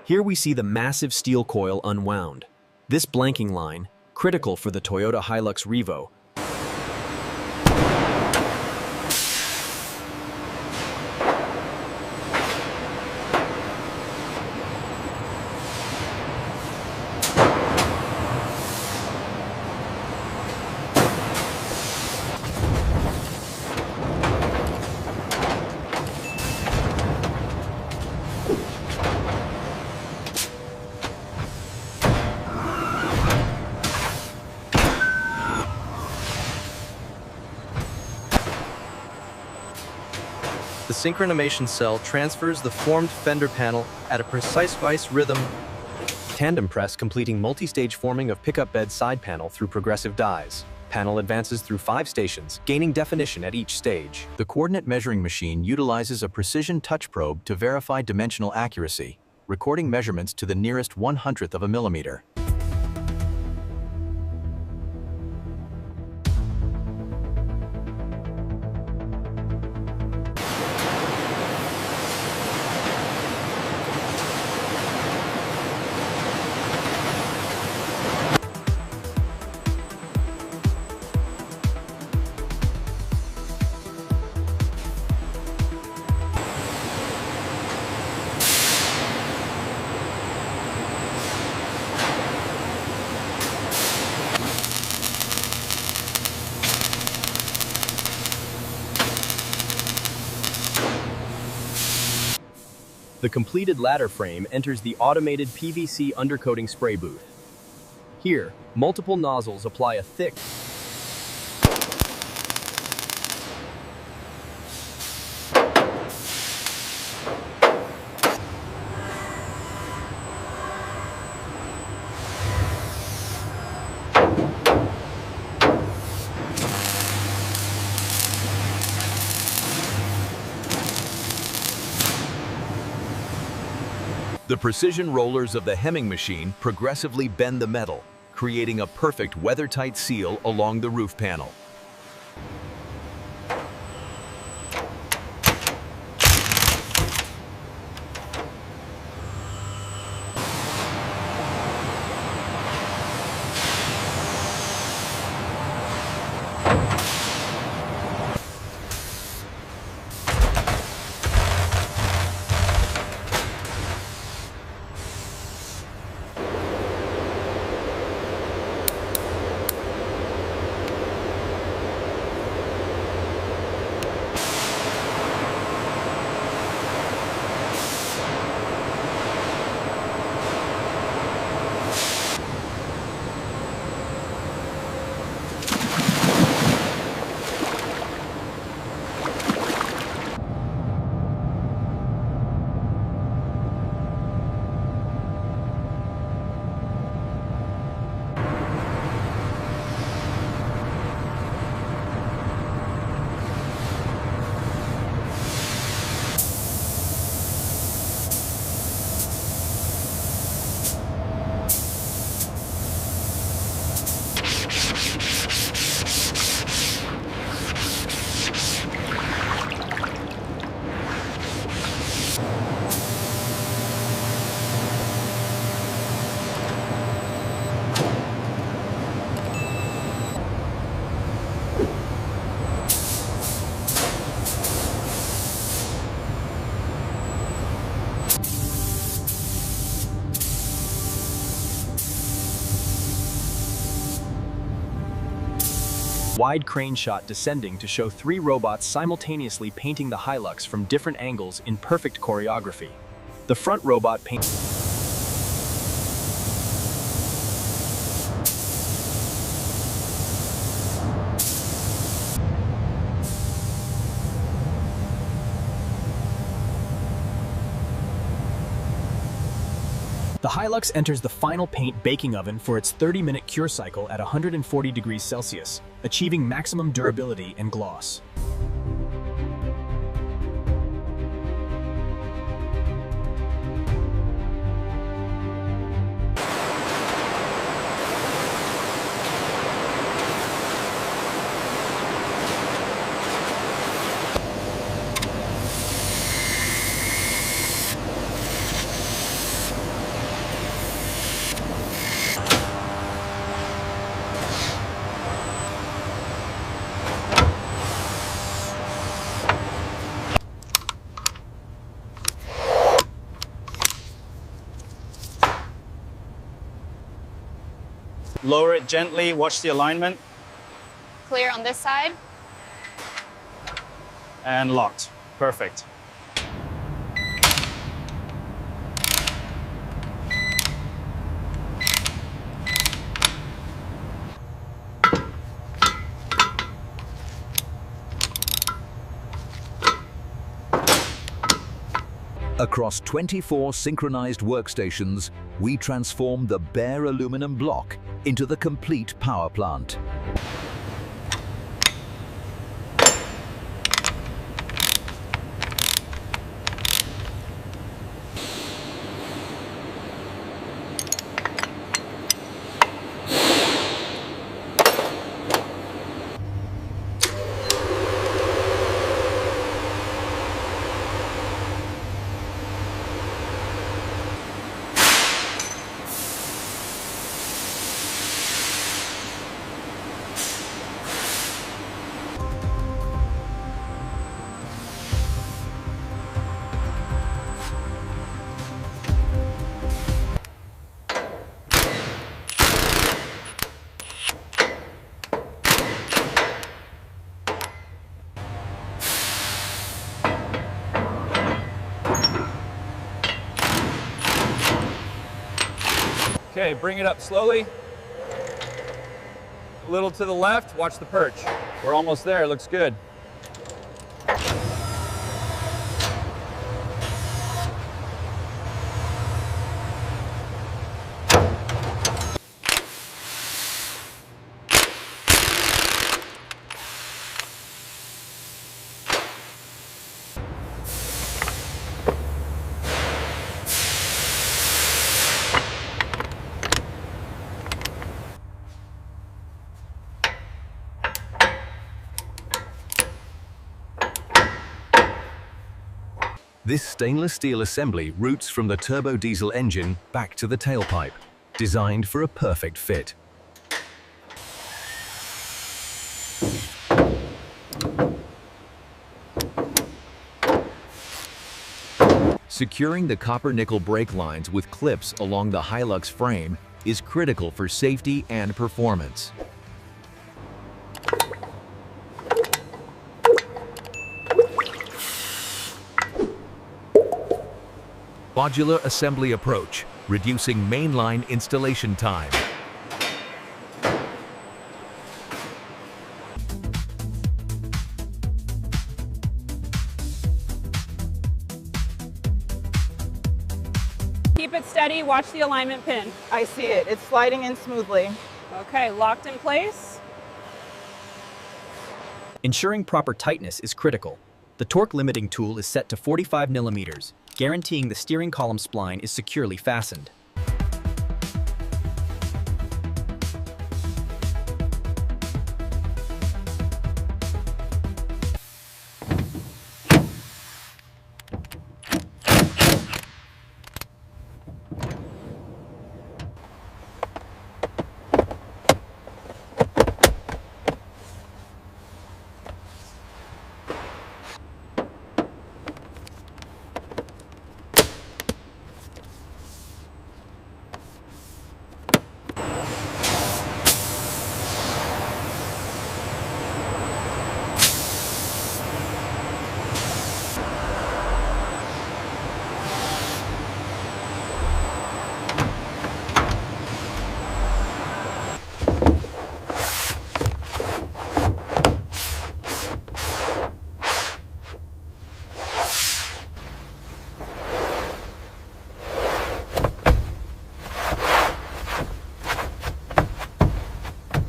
Here we see the massive steel coil unwound. This blanking line, critical for the Toyota Hilux Revo, The synchronization cell transfers the formed fender panel at a precise vice rhythm. Tandem press completing multi-stage forming of pickup bed side panel through progressive dies. Panel advances through 5 stations, gaining definition at each stage. The coordinate measuring machine utilizes a precision touch probe to verify dimensional accuracy, recording measurements to the nearest 1/100th of a millimeter. The completed ladder frame enters the automated PVC undercoating spray booth. Here, multiple nozzles apply a thick, The precision rollers of the hemming machine progressively bend the metal, creating a perfect weather-tight seal along the roof panel. wide crane shot descending to show 3 robots simultaneously painting the Hilux from different angles in perfect choreography. The front robot paints The Hilux enters the final paint baking oven for its 30-minute cure cycle at 140 degrees Celsius, achieving maximum durability and gloss. Lower it gently, watch the alignment. Clear on this side. And locked. Perfect. Across 24 synchronized workstations, we transform the bare aluminum block into the complete power plant. Okay, bring it up slowly. A little to the left, watch the perch. We're almost there, looks good. This stainless steel assembly routes from the turbo diesel engine back to the tailpipe, designed for a perfect fit. Securing the copper-nickel brake lines with clips along the Hilux frame is critical for safety and performance. Modular assembly approach, reducing mainline installation time. Keep it steady, watch the alignment pin. I see it. It's sliding in smoothly. Okay, locked in place. Ensuring proper tightness is critical. The torque limiting tool is set to 45 millimeters, guaranteeing the steering column spline is securely fastened.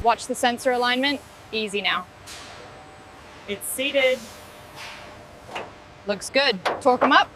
Watch the sensor alignment. Easy now. It's seated. Looks good. Torque them up.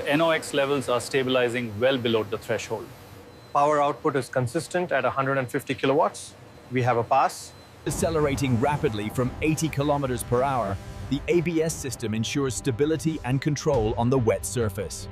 NOx levels are stabilizing well below the threshold. Power output is consistent at 150 kilowatts. We have a pass. Accelerating rapidly from 80 kilometers per hour, the ABS system ensures stability and control on the wet surface.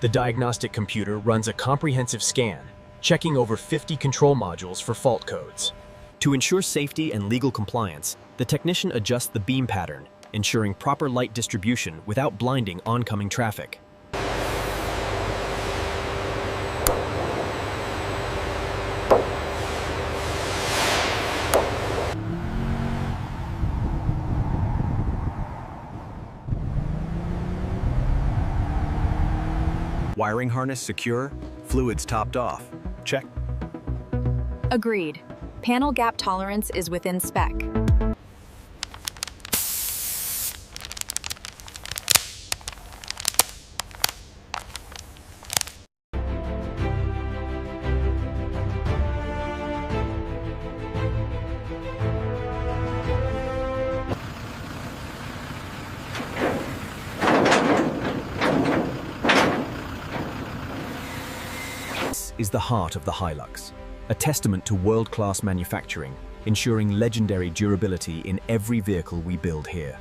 The diagnostic computer runs a comprehensive scan, checking over 50 control modules for fault codes. To ensure safety and legal compliance, the technician adjusts the beam pattern, ensuring proper light distribution without blinding oncoming traffic. Wiring harness secure, fluids topped off. Check. Agreed. Panel gap tolerance is within spec. This is the heart of the Hilux, a testament to world-class manufacturing, ensuring legendary durability in every vehicle we build here.